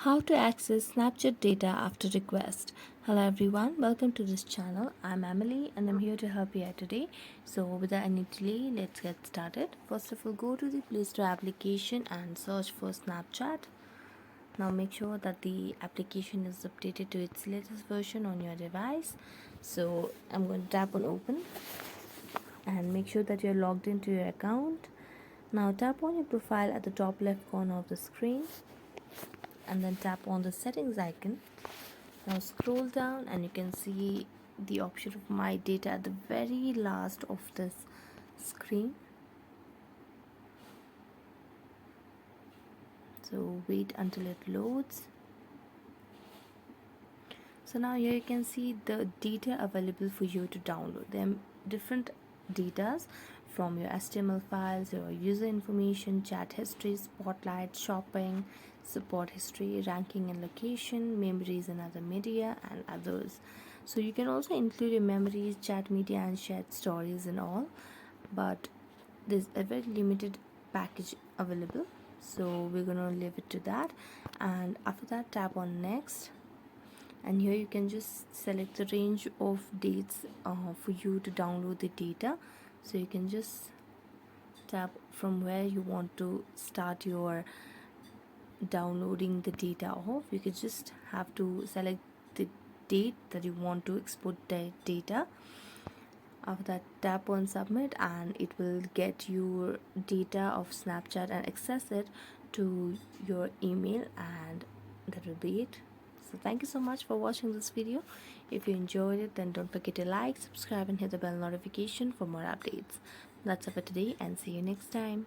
How to access Snapchat data after request. Hello everyone, welcome to this channel. I'm Emily and I'm here to help you out today. So without any delay, let's get started. First of all, go to the Play Store application and search for Snapchat. Now make sure that the application is updated to its latest version on your device. So I'm going to tap on open and make sure that you're logged into your account. Now tap on your profile at the top left corner of the screen and then tap on the settings icon. Now scroll down and you can see the option of my data at the very last of this screen. So wait until it loads. So now here you can see the data available for you to download. There are different datas from your HTML files, your user information, chat history, spotlight, shopping, support history, ranking and location, memories and other media, and others. So you can also include your memories, chat media, and shared stories and all, but there's a very limited package available, so we're gonna leave it to that. And after that, tap on next, and here you can just select the range of dates for you to download the data. So you can just tap from where you want to start your downloading the data off. You could just have to select the date that you want to export the data. After that, tap on submit and it will get your data of Snapchat and access it to your email, and that will be it. So thank you so much for watching this video. If you enjoyed it, then don't forget to like, subscribe and hit the bell notification for more updates. That's it for today and see you next time.